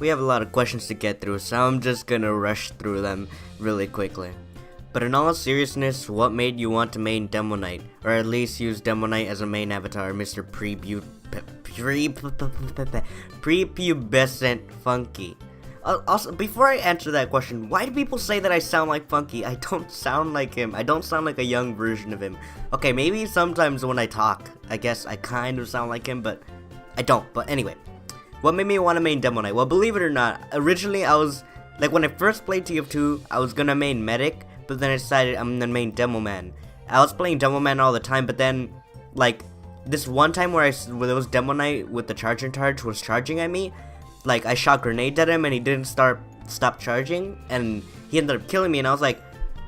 We have a lot of questions to get through, so I'm just gonna rush through them really quickly. But in all seriousness, what made you want to main Demo Knight, or at least use Demo Knight as a main avatar, Mr. Prepubescent Funky? Also, before I answer that question, why do people say that I sound like Funky? I don't sound like him. I don't sound like a young version of him. Okay, maybe sometimes when I talk, I guess I kind of sound like him, but I don't. But anyway, what made me want to main Demo Knight? Well, believe it or not, originally I was, like when I first played TF2, I was gonna main Medic, but then I decided I'm gonna main Demo Man. I was playing Demo Man all the time, but then, like, this one time where there was Demo Knight with the charging charge was charging at me, like, I shot grenades at him and he didn't stop charging, and he ended up killing me, and I was like,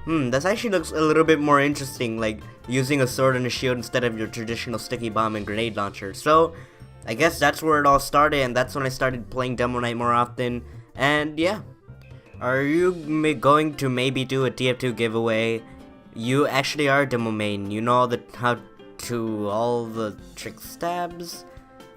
this actually looks a little bit more interesting, like, using a sword and a shield instead of your traditional sticky bomb and grenade launcher. So, I guess that's where it all started, and that's when I started playing Demo Knight more often, and yeah. Are you going to maybe do a TF2 giveaway? You actually are Demo main, you know how to all the trick stabs?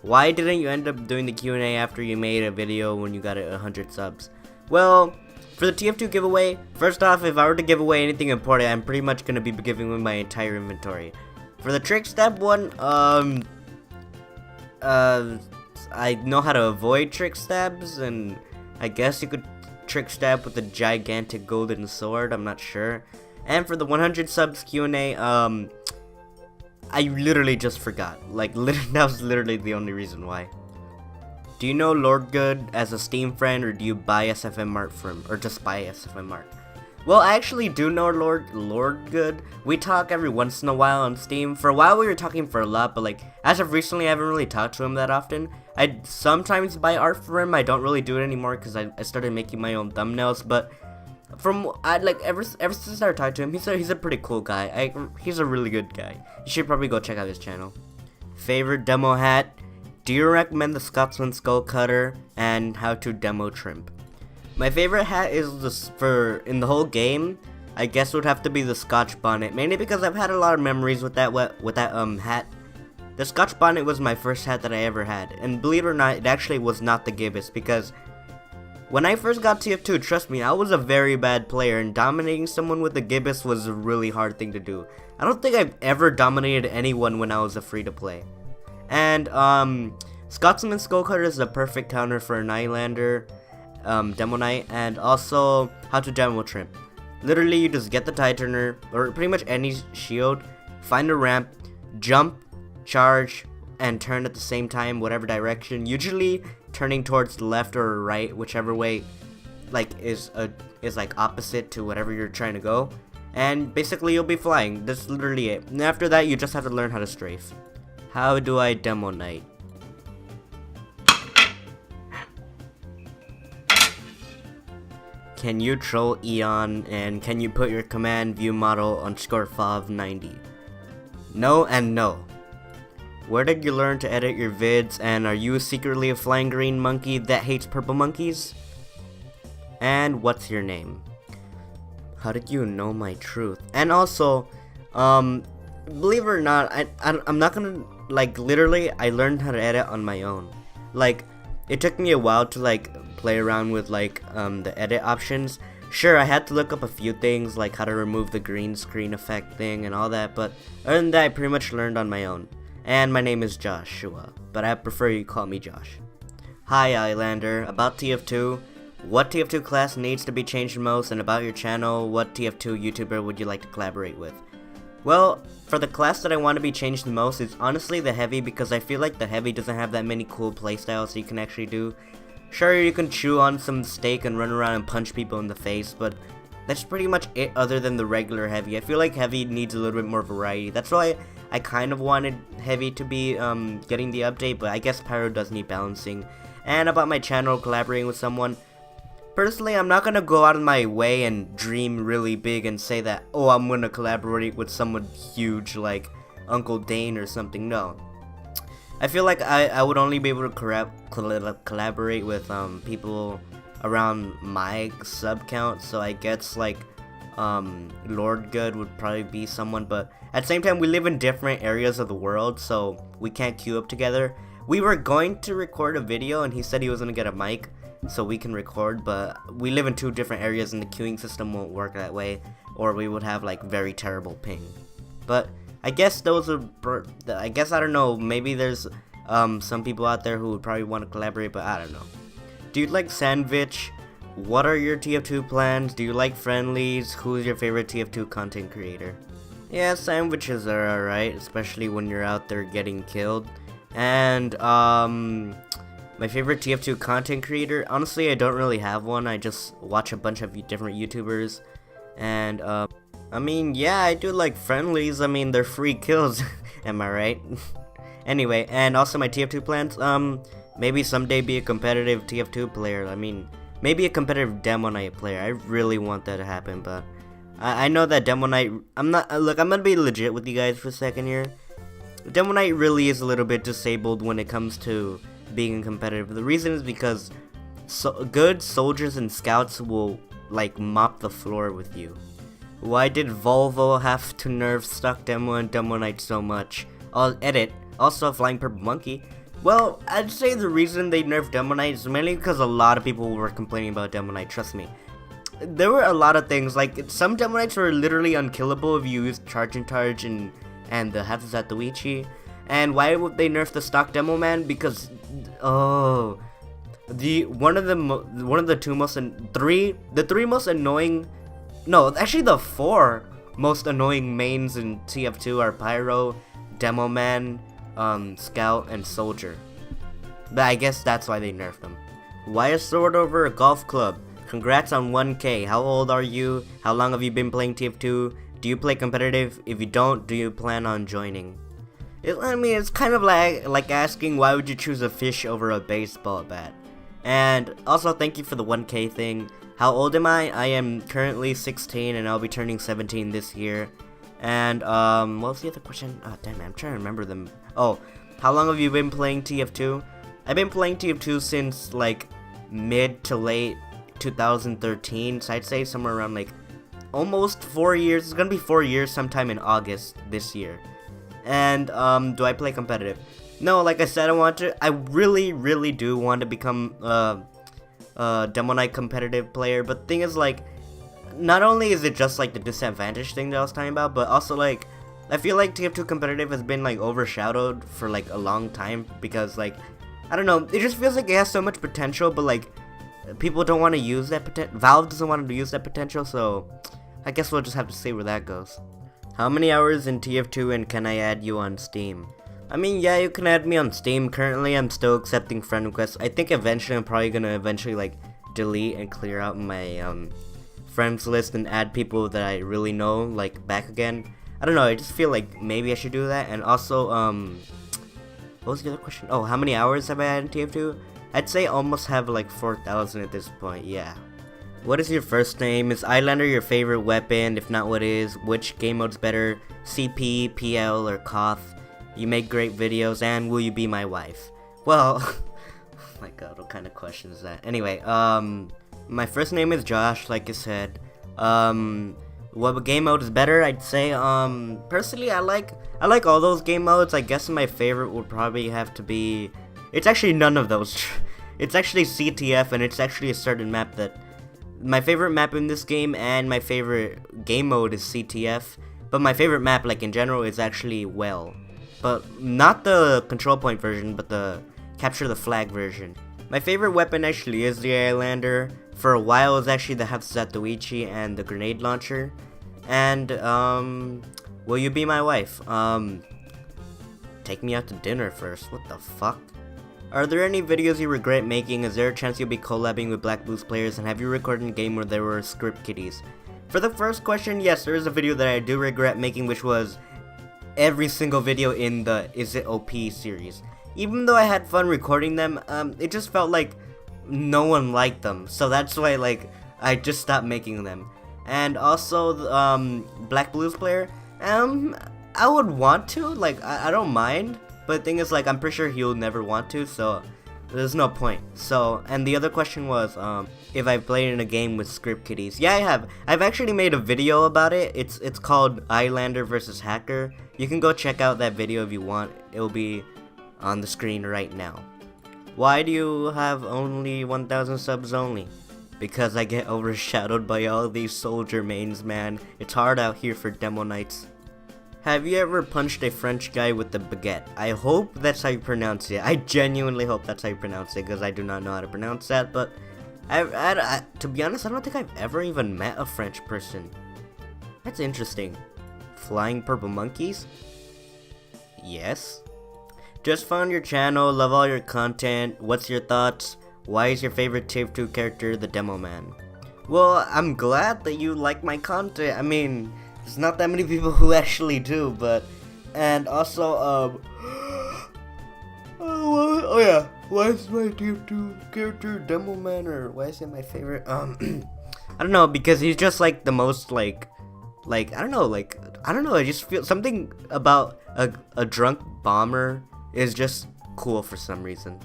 Why didn't you end up doing the Q&A after you made a video when you got 100 subs? Well, for the TF2 giveaway, first off, if I were to give away anything important, I'm pretty much going to be giving away my entire inventory. For the trick stab one, I know how to avoid trick stabs, and I guess you could trick stab with a gigantic golden sword, I'm not sure. And for the 100 subs Q&A, I literally just forgot. Like, that was literally the only reason why. Do you know Lord Good as a Steam friend, or do you buy SFM art from him, or just buy SFM art? Well, I actually do know Lord Good. We talk every once in a while on Steam. For a while we were talking for a lot, but like, as of recently I haven't really talked to him that often. I sometimes buy art for him. I don't really do it anymore because I started making my own thumbnails, but ever since I started talking to him, he's a pretty cool guy. He's a really good guy. You should probably go check out his channel. Favorite demo hat? Do you recommend the Scotsman Skull Cutter, and how to demo Trimp? My favorite hat is in the whole game, I guess would have to be the Scotch Bonnet, mainly because I've had a lot of memories with that hat. The Scotch Bonnet was my first hat that I ever had, and believe it or not, it actually was not the Gibbous, because when I first got TF2, trust me, I was a very bad player, and dominating someone with the Gibbous was a really hard thing to do. I don't think I've ever dominated anyone when I was a free-to-play. And, Scotsman Skullcutter is the perfect counter for an iLander, Demo Knight, and also how to demo Trimp. Literally, you just get the tie turner, or pretty much any shield, find a ramp, jump, charge, and turn at the same time, whatever direction, usually turning towards the left or right, whichever way like is like opposite to whatever you're trying to go, and basically you'll be flying. That's literally it. And after that, you just have to learn how to strafe. How do I Demo Knight? Can you troll Eon, and can you put your command view model on _FOV90? No and no. Where did you learn to edit your vids, and are you secretly a flying green monkey that hates purple monkeys? And what's your name? How did you know my truth? And also, believe it or not, I'm not gonna, like, literally, I learned how to edit on my own. Like, it took me a while to, like, play around with, like, the edit options. Sure, I had to look up a few things, like how to remove the green screen effect thing and all that, but other than that, I pretty much learned on my own. And my name is Joshua, but I prefer you call me Josh. Hi iLander, about TF2, what TF2 class needs to be changed most, and about your channel, what TF2 YouTuber would you like to collaborate with? Well, for the class that I want to be changed the most is honestly the Heavy, because I feel like the Heavy doesn't have that many cool playstyles you can actually do. Sure, you can chew on some steak and run around and punch people in the face, but that's pretty much it other than the regular Heavy. I feel like Heavy needs a little bit more variety. That's why I kind of wanted Heavy to be getting the update, but I guess Pyro does need balancing. And about my channel collaborating with someone, personally, I'm not gonna go out of my way and dream really big and say that, oh, I'm gonna collaborate with someone huge like Uncle Dane or something. No. I feel like I would only be able to collaborate with people around my sub count, so I guess like Lord Good would probably be someone, but at the same time we live in different areas of the world, so we can't queue up together. We were going to record a video and he said he was gonna get a mic, so we can record, but we live in 2 different areas and the queuing system won't work that way, or we would have like very terrible ping. But I guess those are, I don't know, maybe there's some people out there who would probably want to collaborate, but I don't know. Do you like Sandwich? What are your TF2 plans? Do you like friendlies? Who's your favorite TF2 content creator? Yeah, sandwiches are alright, especially when you're out there getting killed. And my favorite TF2 content creator, honestly I don't really have one. I just watch a bunch of different YouTubers. And I mean, yeah, I do like friendlies. I mean, they're free kills. Am I right? Anyway, and also my TF2 plans, maybe someday be a competitive TF2 player. I mean, maybe a competitive demo night player. I really want that to happen, but I know that demo night, look, I'm gonna be legit with you guys for a second here. Demo night really is a little bit disabled when it comes to being competitive. The reason is because good soldiers and scouts will like mop the floor with you. Why did Volvo have to nerf stock demo and demo night so much? I'll edit. Also, Flying Purple Monkey. Well, I'd say the reason they nerfed demo night is mainly because a lot of people were complaining about demo night. Trust me. There were a lot of things, like some demo nights were literally unkillable if you used Charge and the Hatsuzatuichi. And why would they nerf the stock demo man? Because the four most annoying mains in TF2 are Pyro, Demo Man, Scout, and Soldier. But I guess that's why they nerfed them. Why a sword over a golf club? Congrats on 1K. How old are you? How long have you been playing TF2? Do you play competitive? If you don't, do you plan on joining? I mean, it's kind of like asking why would you choose a fish over a baseball bat? And also, thank you for the 1K thing. How old am I? I am currently 16 and I'll be turning 17 this year. And what was the other question? Oh damn it, I'm trying to remember them. Oh, how long have you been playing TF2? I've been playing TF2 since like mid to late 2013, so I'd say somewhere around like almost 4 years. It's gonna be 4 years sometime in August this year. And do I play competitive? No, like I said, I really do want to become Demo Night competitive player, but the thing is, like, not only is it just like the disadvantage thing that I was talking about, but also like I feel like TF2 competitive has been like overshadowed for like a long time because, like, I don't know, it just feels like it has so much potential, but like people don't want to use that potential. Valve doesn't want to use that potential, so I guess we'll just have to see where that goes. How many hours in TF2 and can I add you on Steam? I mean, yeah, you can add me on Steam. Currently, I'm still accepting friend requests. I think eventually I'm probably gonna like delete and clear out my friends list and add people that I really know like back again. I don't know, I just feel like maybe I should do that. And also, what was the other question? Oh, how many hours have I had in TF2? I'd say almost have like 4,000 at this point, yeah. What is your first name? Is iLander your favorite weapon? If not, what is? Which game mode's better? CP, PL, or Koth? You make great videos, and will you be my wife? Well, oh my god, what kind of question is that? Anyway, my first name is Josh, like I said. What game mode is better? I'd say, personally, I like all those game modes. I guess my favorite would probably have to be, it's actually none of those. It's actually CTF, and it's actually a certain map that, my favorite map in this game and my favorite game mode is CTF, but my favorite map, like in general, is actually Well. But not the control point version, but the capture the flag version. My favorite weapon actually is the iLander. For a while it was actually the Hatsuzatuichi and the grenade launcher. And will you be my wife? Take me out to dinner first. What the fuck? Are there any videos you regret making? Is there a chance you'll be collabing with Black Blues players? And have you recorded a game where there were script kitties? For the first question, yes, there is a video that I do regret making, which was every single video in the Is It OP series. Even though I had fun recording them, it just felt like no one liked them. So that's why, like, I just stopped making them. And also, Black Blues player, I would want to, like, I don't mind. But the thing is, like, I'm pretty sure he'll never want to, so there's no point. So, and the other question was, if I've played in a game with script kitties. Yeah, I have. I've actually made a video about it. It's called iLander versus Hacker. You can go check out that video if you want. It'll be on the screen right now. Why do you have only 1,000 subs only? Because I get overshadowed by all these soldier mains, man. It's hard out here for demo nights. Have you ever punched a French guy with a baguette? I hope that's how you pronounce it. I genuinely hope that's how you pronounce it, because I do not know how to pronounce that, but to be honest, I don't think I've ever even met a French person. That's interesting. Flying purple monkeys? Yes. Just found your channel, love all your content. What's your thoughts? Why is your favorite TF2 character the Demo Man? Well, I'm glad that you like my content. I mean, there's not that many people who actually do, but... And also, oh yeah, why is my TF2 character Demo Man, or why is he my favorite? I don't know, because he's just like the most I don't know, I just feel something about a drunk bomber is just cool for some reason.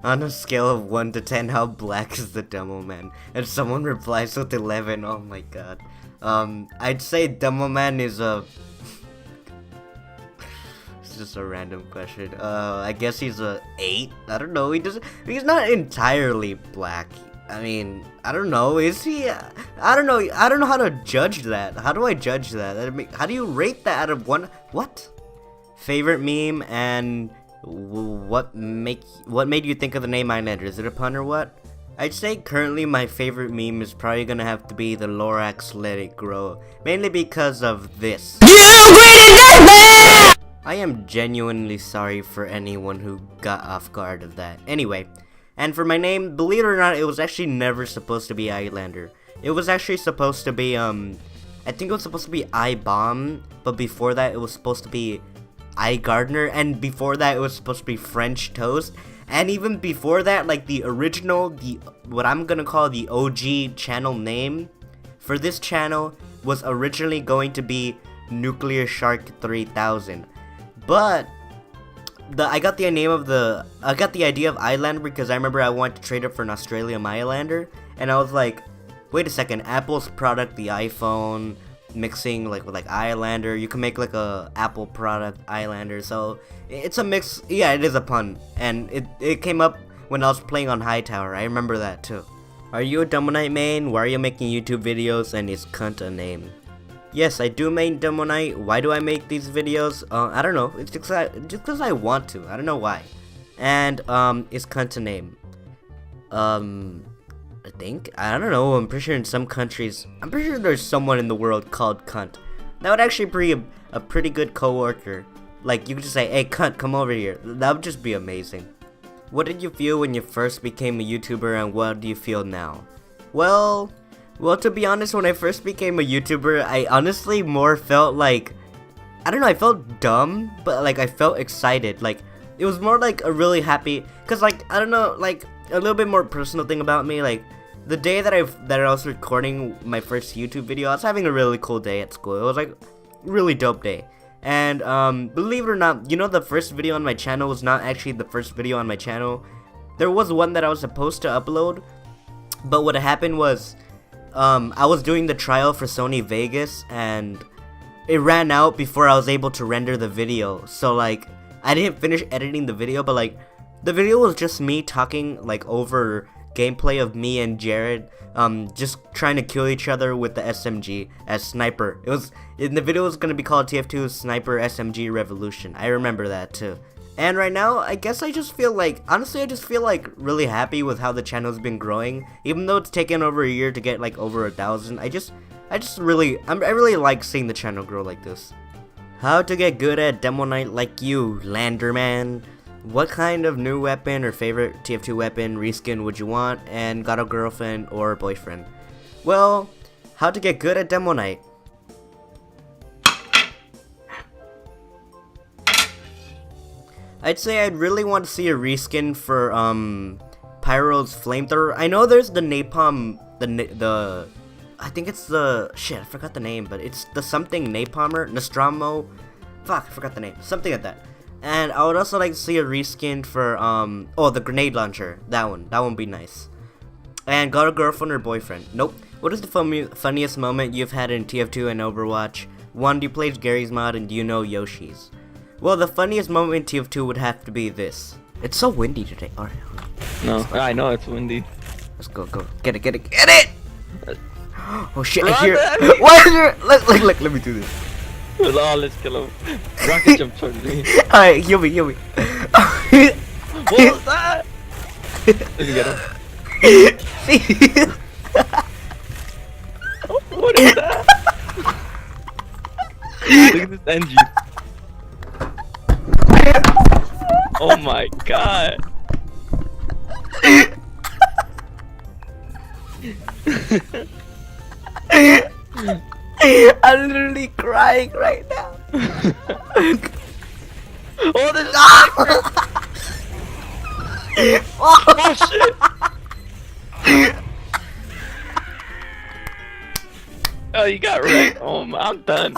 On a scale of 1 to 10, how black is the Demo Man? And someone replies with 11, oh my god. I'd say Demo Man is a... It's just a random question. I guess he's a 8? I don't know, he's not entirely black. I mean, I don't know, is he? I don't know how to judge that. How do I judge that? How do you rate that out of 1? What? Favorite meme, and what made you think of the name iLander? Is it a pun or what? I'd say currently my favorite meme is probably gonna have to be the Lorax Let It Grow, mainly because of this. I am genuinely sorry for anyone who got off guard of that. Anyway, and for my name, believe it or not, it was actually never supposed to be iLander. It was actually supposed to be, I think it was supposed to be iBomb, but before that it was supposed to be iGardener, and before that it was supposed to be French Toast, and even before that, like the original, what I'm gonna call the OG channel name for this channel was originally going to be Nuclear Shark 3000, but I got the idea of iLander because I remember I wanted to trade it for an Australian iLander, and I was like, wait a second, Apple's product, the iPhone, mixing with iLander, you can make like a Apple product iLander, so it's a mix. Yeah, it is a pun, and it came up when I was playing on Hightower. I remember that too. Are you a Demo Knight main? Why are you making YouTube videos, and is cunt a name? Yes, I do main Demo Knight. Why do I make these videos? I don't know, it's just because I want to. I don't know why. And is cunt a name? I don't know, I'm pretty sure in some countries, I'm pretty sure there's someone in the world called cunt. That would actually be a pretty good coworker. Like, you could just say, hey cunt, come over here. That would just be amazing. What did you feel when you first became a YouTuber, and what do you feel now? Well, to be honest, when I first became a YouTuber, I honestly more felt like, I don't know, I felt dumb, but like I felt excited. Like, it was more like a really happy, cause like, I don't know, like a little bit more personal thing about me, like the day that I was recording my first YouTube video, I was having a really cool day at school. It was like a really dope day. And believe it or not, you know, the first video on my channel was not actually the first video on my channel. There was one that I was supposed to upload, but what happened was I was doing the trial for Sony Vegas, and it ran out before I was able to render the video. So like, I didn't finish editing the video, but like, the video was just me talking like over gameplay of me and Jared just trying to kill each other with the SMG as sniper. It was in the video was gonna be called TF2 Sniper SMG Revolution. I remember that too. And right now, I guess I just feel like, honestly, I just feel like really happy with how the channel's been growing. Even though it's taken over a year to get like over 1,000, I really like seeing the channel grow like this. How to get good at Demo Knight like you, Landerman? What kind of new weapon or favorite TF2 weapon reskin would you want, and got a girlfriend or boyfriend? Well, how to get good at Demo Knight. I'd say I'd really want to see a reskin for Pyro's flamethrower. I know there's the napalm, I think it's the, shit, I forgot the name, but it's the something napalmer, Nostromo, fuck, I forgot the name, something like that. And I would also like to see a reskin for, the grenade launcher. That one would be nice. And got a girlfriend or boyfriend? Nope. What is the funniest moment you've had in TF2 and Overwatch? 1, do you play Gary's mod, and do you know Yoshi's? Well, the funniest moment in TF2 would have to be this. It's so windy today. Alright. No, I know it's windy. Let's go. Get it! Oh shit, I hear Run, it. What is there? Look, let me do this. Oh, let's kill him. Rocket jump towards me. Alright, heal me. What was that? Did you get him? Oh, what is that? Look at this engine. Oh my god. I'm literally crying right now. Oh, this oh shit. Oh, you got wrecked. Oh, I'm done.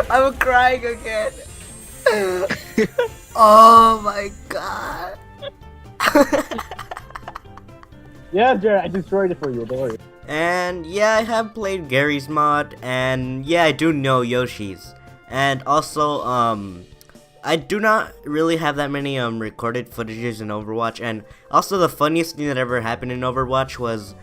I'm crying again. Oh my god. Yeah, Jared, I destroyed it for you, don't worry. And yeah, I have played Gary's mod, and yeah, I do know Yoshi's. And also, I do not really have that many recorded footages in Overwatch, and also the funniest thing that ever happened in Overwatch was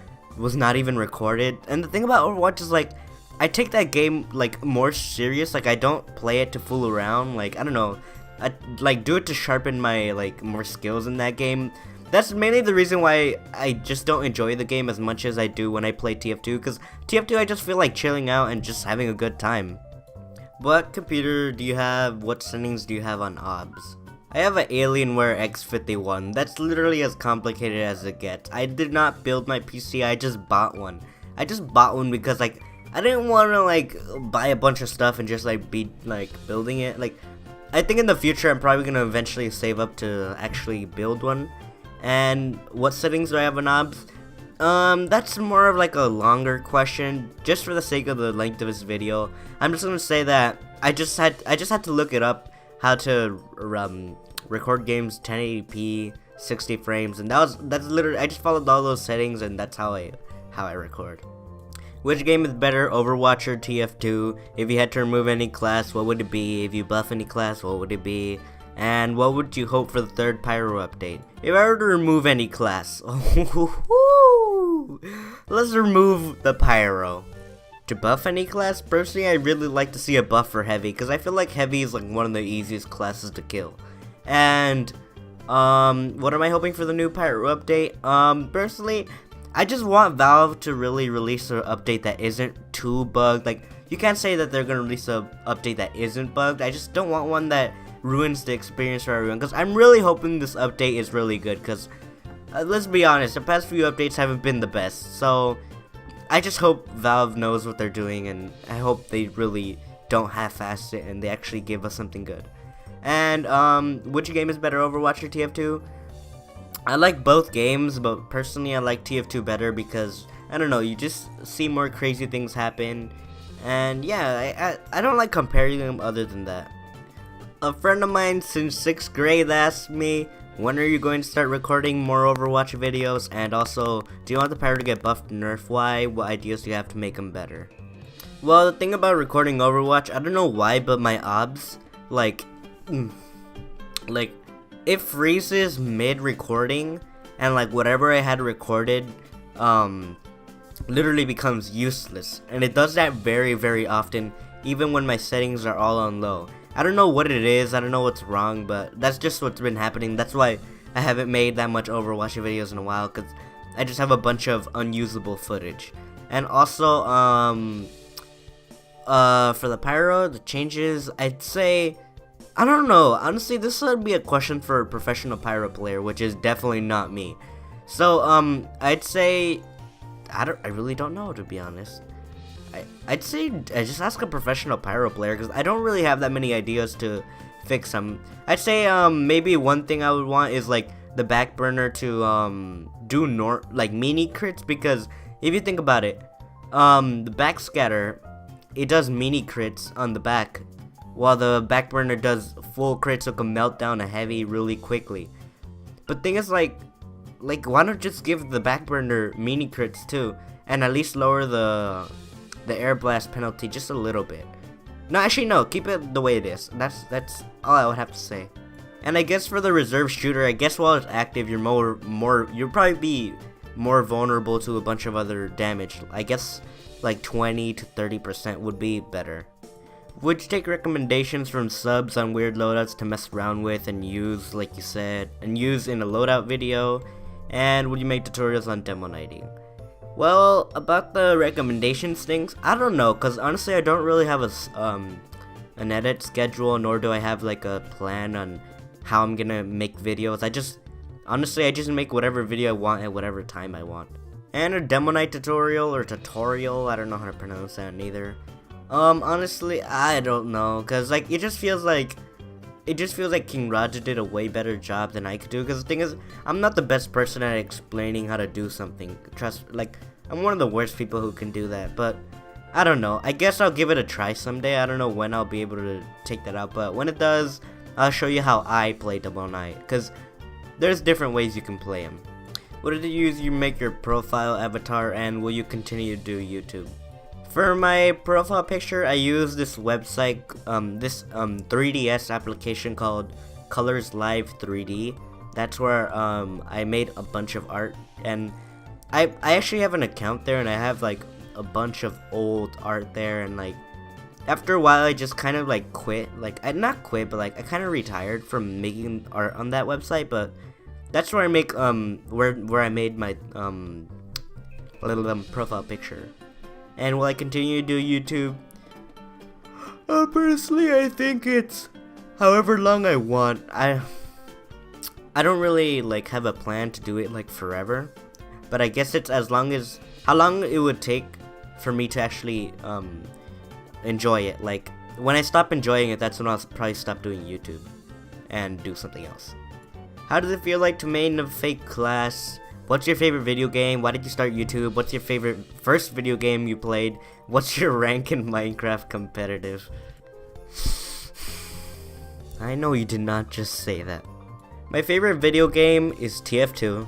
not even recorded. And the thing about Overwatch is like, I take that game like more serious. Like I don't play it to fool around. Like I don't know, I like do it to sharpen my like more skills in that game. That's mainly the reason why I just don't enjoy the game as much as I do when I play TF2, because TF2 I just feel like chilling out and just having a good time. What computer do you have? What settings do you have on OBS? I have an Alienware X51. That's literally as complicated as it gets. I did not build my PC, I just bought one. I just bought one because like I didn't want to like buy a bunch of stuff and just like be like building it. Like I think in the future I'm probably gonna eventually save up to actually build one. And what settings do I have on OBS? That's more of like a longer question. Just for the sake of the length of this video, I'm just gonna say that I just had to look it up how to record games 1080p 60 frames, and that's literally I just followed all those settings, and that's how I record. Which game is better, Overwatch or TF2? If you had to remove any class, what would it be? If you buff any class, what would it be? And what would you hope for the third Pyro update? If I were to remove any class, let's remove the Pyro. To buff any class, personally I really like to see a buff for Heavy, because I feel like Heavy is like one of the easiest classes to kill. And what am I hoping for the new Pyro update? Personally, I just want Valve to really release an update that isn't too bugged. Like, you can't say that they're gonna release an update that isn't bugged. I just don't want one that ruins the experience for everyone, because I'm really hoping this update is really good, because let's be honest, the past few updates haven't been the best. So I just hope Valve knows what they're doing, and I hope they really don't half-ass it and they actually give us something good. And which game is better, Overwatch or TF2? I like both games, but personally I like TF2 better because I don't know, you just see more crazy things happen. And yeah, I don't like comparing them other than that. A friend of mine since 6th grade asked me, when are you going to start recording more Overwatch videos? And also, do you want the Pyro to get buffed and nerfed? Why? What ideas do you have to make them better? Well, the thing about recording Overwatch, I don't know why, but my OBS, like, it freezes mid-recording, and like whatever I had recorded, literally becomes useless. And it does that very, very often, even when my settings are all on low. I don't know what it is, I don't know what's wrong, but that's just what's been happening. That's why I haven't made that much Overwatch videos in a while, because I just have a bunch of unusable footage. And also, for the Pyro, the changes, I'd say, I don't know, honestly, this would be a question for a professional Pyro player, which is definitely not me. So, I'd say, I really don't know, to be honest. I'd say I just ask a professional Pyro player, because I don't really have that many ideas to fix them. I'd say maybe one thing I would want is like the back burner to do mini crits, because if you think about it, the backscatter, it does mini crits on the back, while the back burner does full crits, so it can melt down a Heavy really quickly. But thing is like why not just give the back burner mini crits too, and at least lower the the air blast penalty just a little bit. No, actually no, keep it the way it is. That's all I would have to say. And I guess for the reserve shooter, I guess while it's active, you'll probably be more vulnerable to a bunch of other damage. I guess like 20 to 30% would be better. Would you take recommendations from subs on weird loadouts to mess around with and use, like you said, and use in a loadout video? And would you make tutorials on demo nighting? Well, about the recommendations things, I don't know, cause honestly I don't really have an edit schedule, nor do I have like a plan on how I'm gonna make videos. I just make whatever video I want at whatever time I want. And a demo night tutorial, I don't know how to pronounce that neither. Honestly, I don't know, cause like it just feels like King Roger did a way better job than I could do. Cause the thing is, I'm not the best person at explaining how to do something. I'm one of the worst people who can do that. But I don't know. I guess I'll give it a try someday. I don't know when I'll be able to take that out, but when it does, I'll show you how I play Double Knight. Cause there's different ways you can play him. What did you make your profile avatar, and will you continue to do YouTube? For my profile picture, I use this website, this 3DS application called Colors Live 3D. That's where I made a bunch of art, and I actually have an account there, and I have like a bunch of old art there, and like after a while I just kind of like quit. Like I not quit, but like I kind of retired from making art on that website. But that's where I make where I made my little profile picture. And will I continue to do YouTube? Personally, I think it's however long I want. I don't really like have a plan to do it like forever, but I guess it's how long it would take for me to actually enjoy it. Like when I stop enjoying it, that's when I'll probably stop doing YouTube and do something else. How does it feel like to main a fake class? What's your favorite video game? Why did you start YouTube? What's your favorite first video game you played? What's your rank in Minecraft competitive? I know you did not just say that. My favorite video game is TF2.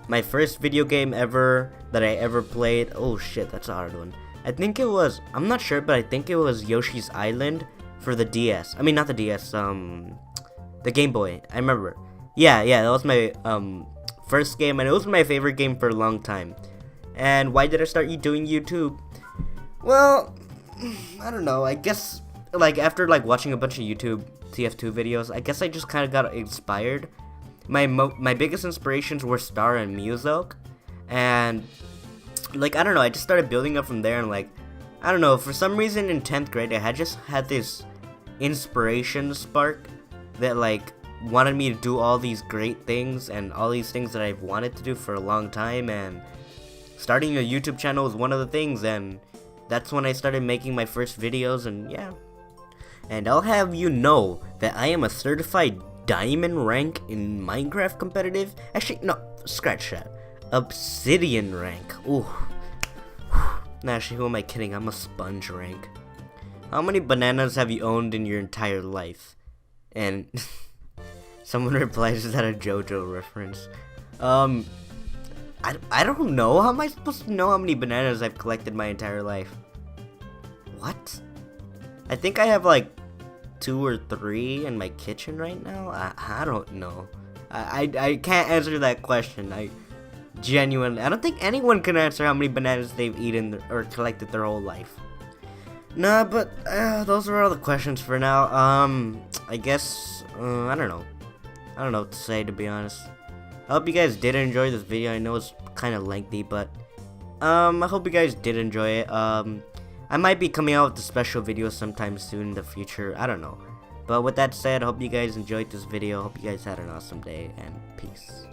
My first video game ever that I ever played. Oh shit, that's a hard one. I'm not sure, but I think it was Yoshi's Island for the DS. I mean, not the DS, the Game Boy. I remember. Yeah, that was my first game, and it was my favorite game for a long time. And why did I start doing YouTube? Well, I don't know. I guess like after like watching a bunch of YouTube TF2 videos, I guess I just kind of got inspired. My biggest inspirations were Star and Muselk, and like I don't know, I just started building up from there. And like I don't know, for some reason in 10th grade I just had this inspiration spark that like wanted me to do all these great things and all these things that I've wanted to do for a long time, and starting a YouTube channel was one of the things, and that's when I started making my first videos. And yeah, and I'll have you know that I am a certified diamond rank in Minecraft competitive. Actually, no, scratch that. Obsidian rank. Ooh. Nah, actually, who am I kidding? I'm a sponge rank. How many bananas have you owned in your entire life? And someone replies, is that a JoJo reference? I don't know. How am I supposed to know how many bananas I've collected my entire life? What? I think I have like 2 or 3 in my kitchen right now. I don't know. I can't answer that question. I don't think anyone can answer how many bananas they've eaten or collected their whole life. Nah, but those are all the questions for now. I guess I don't know. I don't know what to say, to be honest. I hope you guys did enjoy this video. I know it's kind of lengthy, but I hope you guys did enjoy it. I might be coming out with a special video sometime soon in the future. I don't know. But with that said, I hope you guys enjoyed this video. Hope you guys had an awesome day, and peace.